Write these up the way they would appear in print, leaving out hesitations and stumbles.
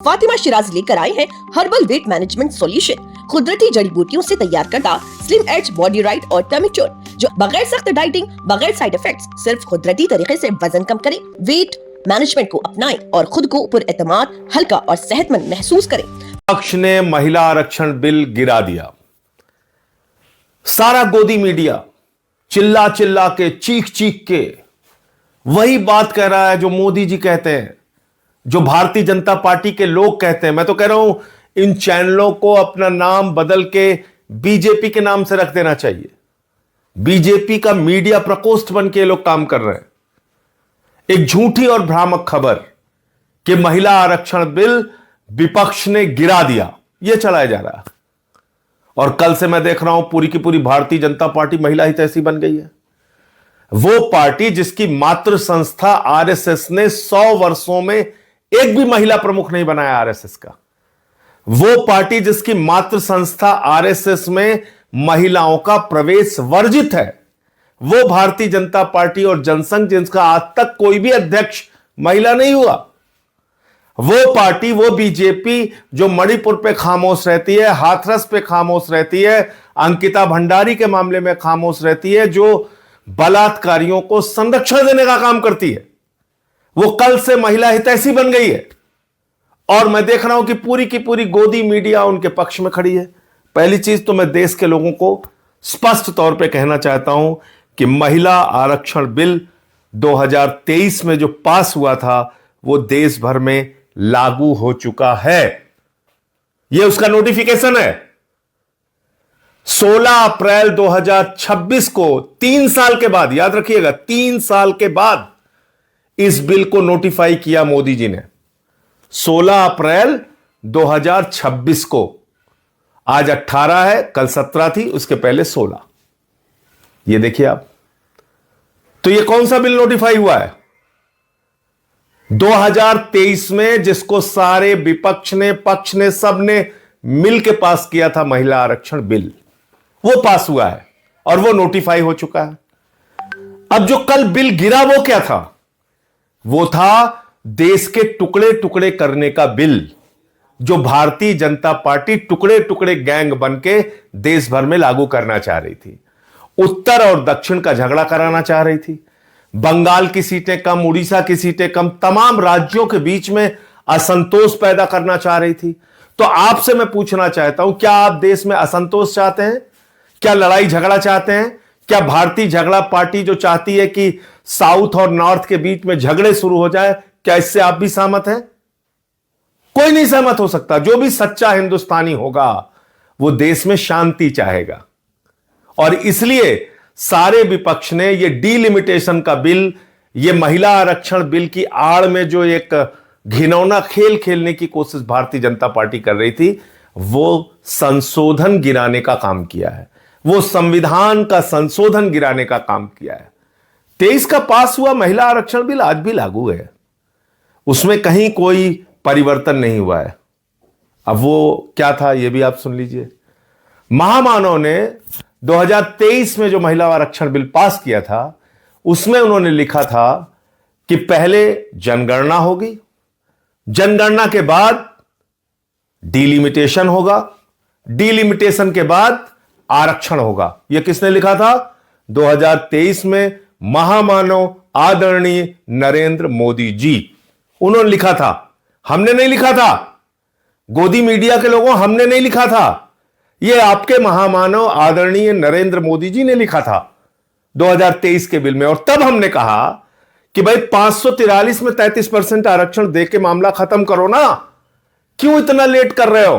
फातिमा शिराज लेकर आए हैं हर्बल वेट मैनेजमेंट सॉल्यूशन। कुदरती जड़ी बूटियों से तैयार करता स्लिम एज बॉडी राइट और टमी क्योर, जो बगैर सख्त डाइटिंग, बगैर साइड इफेक्ट्स, सिर्फ कुदरती तरीके से वजन कम करें। वेट मैनेजमेंट को अपनाएं और खुद को पुरएतमाद, हल्का और सेहतमंद महसूस करें। विपक्ष ने महिला आरक्षण बिल गिरा दिया। सारा गोदी मीडिया चिल्ला चिल्ला के, चीख चीख के वही बात कह रहा है जो मोदी जी कहते हैं, जो भारतीय जनता पार्टी के लोग कहते हैं। मैं तो कह रहा हूं इन चैनलों को अपना नाम बदल के बीजेपी के नाम से रख देना चाहिए। बीजेपी का मीडिया प्रकोष्ठ बन के लोग काम कर रहे हैं। एक झूठी और भ्रामक खबर कि महिला आरक्षण बिल विपक्ष ने गिरा दिया, यह चलाया जा रहा है। और कल से मैं देख रहा हूं पूरी की पूरी भारतीय जनता पार्टी महिला हितैषी बन गई है। वो पार्टी जिसकी मातृ संस्था आरएसएस ने 100 वर्षों में एक भी महिला प्रमुख नहीं बनाया आरएसएस का। वो पार्टी जिसकी मातृ संस्था आरएसएस में महिलाओं का प्रवेश वर्जित है। वो भारतीय जनता पार्टी और जनसंघ जिसका आज तक कोई भी अध्यक्ष महिला नहीं हुआ। वो पार्टी, वो बीजेपी जो मणिपुर पे खामोश रहती है, हाथरस पे खामोश रहती है, अंकिता भंडारी के मामले में खामोश रहती है, जो बलात्कारियों को संरक्षण देने का काम करती है, वो कल से महिला हितैषी बन गई है। और मैं देख रहा हूं कि पूरी की पूरी गोदी मीडिया उनके पक्ष में खड़ी है। पहली चीज तो मैं देश के लोगों को स्पष्ट तौर पे कहना चाहता हूं कि महिला आरक्षण बिल 2023 में जो पास हुआ था वो देश भर में लागू हो चुका है। यह उसका नोटिफिकेशन है। 16 अप्रैल 2026 को, 3 साल के बाद, याद रखिएगा 3 साल के बाद इस बिल को नोटिफाई किया मोदी जी ने। 16 अप्रैल 2026 को। आज 18 है, कल 17 थी, उसके पहले 16। ये देखिए आप। तो ये कौन सा बिल नोटिफाई हुआ है? 2023 में, जिसको सारे विपक्ष ने, पक्ष ने, सब ने मिल के पास किया था, महिला आरक्षण बिल, वो पास हुआ है और वो नोटिफाई हो चुका है। अब जो कल बिल गिरा वो क्या था? वो था देश के टुकड़े टुकड़े करने का बिल, जो भारतीय जनता पार्टी टुकड़े टुकड़े गैंग बन के देश भर में लागू करना चाह रही थी। उत्तर और दक्षिण का झगड़ा कराना चाह रही थी। बंगाल की सीटें कम, उड़ीसा की सीटें कम, तमाम राज्यों के बीच में असंतोष पैदा करना चाह रही थी। तो आपसे मैं पूछना चाहता हूं, क्या आप देश में असंतोष चाहते हैं? क्या लड़ाई झगड़ा चाहते हैं? क्या भारतीय झगड़ा पार्टी जो चाहती है कि साउथ और नॉर्थ के बीच में झगड़े शुरू हो जाए, क्या इससे आप भी सहमत हैं? कोई नहीं सहमत हो सकता। जो भी सच्चा हिंदुस्तानी होगा वो देश में शांति चाहेगा। और इसलिए सारे विपक्ष ने ये डीलिमिटेशन का बिल, ये महिला आरक्षण बिल की आड़ में जो एक घिनौना खेल खेलने की कोशिश भारतीय जनता पार्टी कर रही थी, वो संशोधन गिराने का काम किया है। वो संविधान का संशोधन गिराने का काम किया है। 23 का पास हुआ महिला आरक्षण बिल आज भी लागू है, उसमें कहीं कोई परिवर्तन नहीं हुआ है। अब वो क्या था ये भी आप सुन लीजिए। महामानव ने 2023 में जो महिला आरक्षण बिल पास किया था, उसमें उन्होंने लिखा था कि पहले जनगणना होगी, जनगणना के बाद डीलिमिटेशन होगा, डीलिमिटेशन के बाद आरक्षण होगा। यह किसने लिखा था? 2023 में महामानव आदरणीय नरेंद्र मोदी जी, उन्होंने लिखा था। हमने नहीं लिखा था, गोदी मीडिया के लोगों, हमने नहीं लिखा था। यह आपके महामानव आदरणीय नरेंद्र मोदी जी ने लिखा था 2023 के बिल में। और तब हमने कहा कि भाई 543 में 33% आरक्षण दे के मामला खत्म करो ना। क्यों इतना लेट कर रहे हो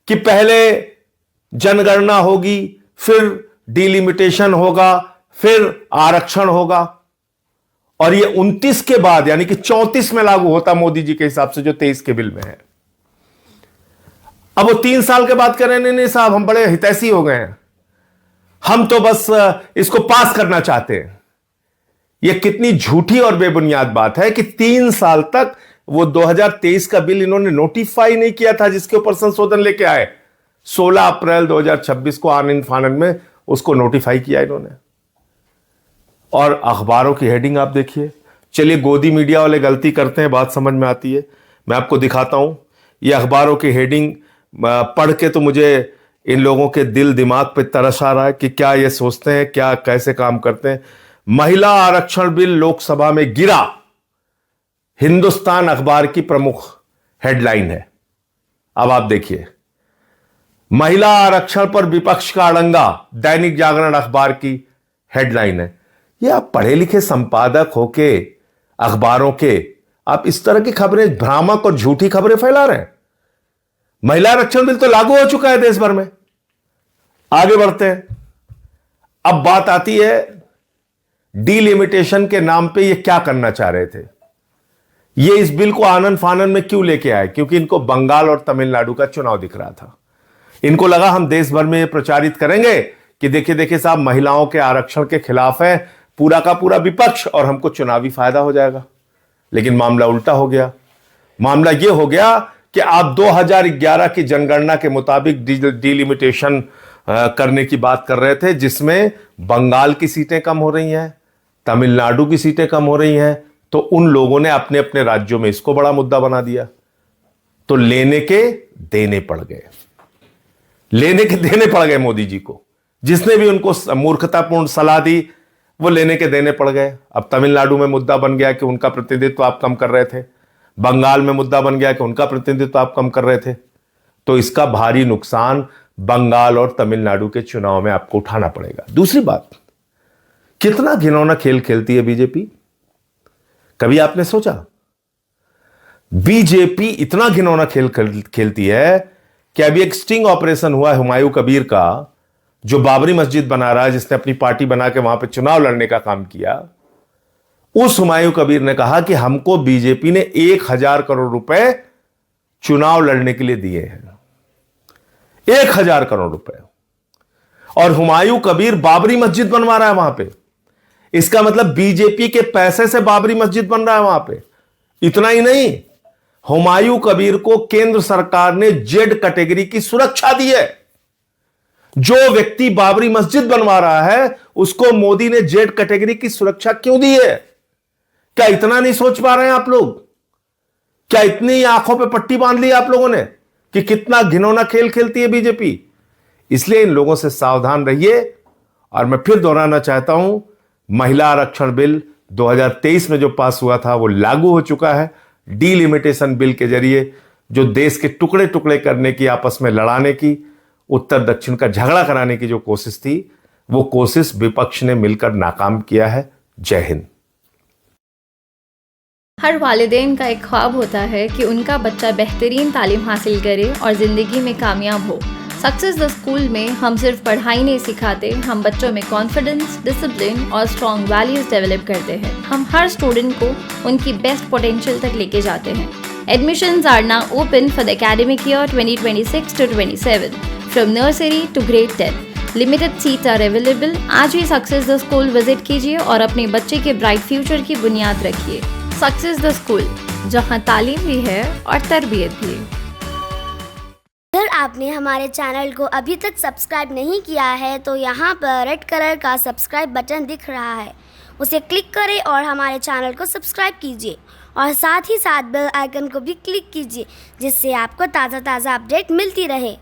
कि पहले जनगणना होगी, फिर डीलिमिटेशन होगा, फिर आरक्षण होगा, और ये 29 के बाद यानी कि 34 में लागू होता मोदी जी के हिसाब से, जो 23 के बिल में है। अब वो 3 साल के बाद कह रहे हैं नहीं साहब, हम बड़े हितैषी हो गए हैं, हम तो बस इसको पास करना चाहते हैं। यह कितनी झूठी और बेबुनियाद बात है कि 3 साल तक वो 2023 का बिल इन्होंने नोटिफाई नहीं किया था, जिसके ऊपर संशोधन लेके आए। 16 अप्रैल 2026 को आनन फानन में उसको नोटिफाई किया इन्होंने। और अखबारों की हेडिंग आप देखिए। चलिए गोदी मीडिया वाले गलती करते हैं, बात समझ में आती है। मैं आपको दिखाता हूं, ये अखबारों की हेडिंग पढ़ के तो मुझे इन लोगों के दिल दिमाग पे तरस आ रहा है कि क्या ये सोचते हैं, क्या कैसे काम करते हैं। महिला आरक्षण बिल लोकसभा में गिरा, हिंदुस्तान अखबार की प्रमुख हेडलाइन है। अब आप देखिए, महिला आरक्षण पर विपक्ष का अड़ंगा, दैनिक जागरण अखबार की हेडलाइन है। ये आप पढ़े लिखे संपादक होके अखबारों के, आप इस तरह की खबरें, भ्रामक और झूठी खबरें फैला रहे हैं। महिला आरक्षण बिल तो लागू हो चुका है देश भर में। आगे बढ़ते हैं। अब बात आती है डीलिमिटेशन के नाम पे ये क्या करना चाह रहे थे। ये इस बिल को आनन फानन में क्यों लेके आए? क्योंकि इनको बंगाल और तमिलनाडु का चुनाव दिख रहा था। इनको लगा हम देश भर में ये प्रचारित करेंगे कि देखिए देखिए साहब, महिलाओं के आरक्षण के खिलाफ है पूरा का पूरा विपक्ष और हमको चुनावी फायदा हो जाएगा। लेकिन मामला उल्टा हो गया। मामला यह हो गया कि आप 2011 की जनगणना के मुताबिक डिलिमिटेशन करने की बात कर रहे थे, जिसमें बंगाल की सीटें कम हो रही हैं, तमिलनाडु की सीटें कम हो रही हैं। तो उन लोगों ने अपने अपने राज्यों में इसको बड़ा मुद्दा बना दिया। तो लेने के देने पड़ गए, लेने के देने पड़ गए मोदी जी को। जिसने भी उनको मूर्खतापूर्ण सलाह दी वो लेने के देने पड़ गए। अब तमिलनाडु में मुद्दा बन गया कि उनका प्रतिनिधित्व आप कम कर रहे थे, बंगाल में मुद्दा बन गया कि उनका प्रतिनिधित्व आप कम कर रहे थे। तो इसका भारी नुकसान बंगाल और तमिलनाडु के चुनाव में आपको उठाना पड़ेगा। दूसरी बात, कितना घिनौना खेल खेलती है बीजेपी। कभी आपने सोचा? बीजेपी इतना घिनौना खेल खेलती है कि अभी एक स्टिंग ऑपरेशन हुआ है हुमायूं कबीर का, जो बाबरी मस्जिद बना रहा है, जिसने अपनी पार्टी बना के वहां पे चुनाव लड़ने का काम किया। उस हुमायूं कबीर ने कहा कि हमको बीजेपी ने 1000 करोड़ रुपए चुनाव लड़ने के लिए दिए हैं, 1000 करोड़ रुपए। और हुमायूं कबीर बाबरी मस्जिद बनवा रहा है वहां पे। इसका मतलब बीजेपी के पैसे से बाबरी मस्जिद बन रहा है वहां पे। इतना ही नहीं, हुमायूं कबीर को केंद्र सरकार ने जेड कैटेगरी की सुरक्षा दी है। जो व्यक्ति बाबरी मस्जिद बनवा रहा है उसको मोदी ने जेड कैटेगरी की सुरक्षा क्यों दी है? क्या इतना नहीं सोच पा रहे हैं आप लोग? क्या इतनी आंखों पे पट्टी बांध ली आप लोगों ने कि कितना घिनौना खेल खेलती है बीजेपी? इसलिए इन लोगों से सावधान रहिए। और मैं फिर दोहराना चाहता हूं, महिला आरक्षण बिल 2023 में जो पास हुआ था वो लागू हो चुका है। डीलिमिटेशन बिल के जरिए जो देश के टुकड़े टुकड़े करने की, आपस में लड़ाने की, उत्तर दक्षिण का झगड़ा कराने की जो कोशिश थी, वो कोशिश विपक्ष ने मिलकर नाकाम किया है। जय हिंद। हर वालिदैन का एक ख्वाब होता है कि उनका बच्चा बेहतरीन तालीम हासिल करे और ज़िंदगी में कामयाब हो। सक्सेस द स्कूल में हम सिर्फ पढ़ाई नहीं सिखाते, हम बच्चों में कॉन्फिडेंस, डिसिप्लिन और स्ट्रॉन्ग वैल्यूज़ डेवलप करते हैं। हम हर स्टूडेंट को उनकी बेस्ट पोटेंशियल तक लेके जाते हैं। Admissions are now open for the academic year 2026 to 27 from nursery to grade 10. Limited seats are available. आज ही सक्सेस द स्कूल विजिट कीजिए और अपने बच्चे के ब्राइट फ्यूचर की बुनियाद रखिए। सक्सेस द स्कूल, जहां तालीम भी है और तरबियत भी। अगर आपने हमारे चैनल को अभी तक सब्सक्राइब नहीं किया है तो यहाँ पर रेड कलर का सब्सक्राइब बटन दिख रहा है, उसे क्लिक करें और हमारे चैनल को सब्सक्राइब कीजिए और साथ ही साथ बेल आइकन को भी क्लिक कीजिए, जिससे आपको ताज़ा अपडेट मिलती रहे।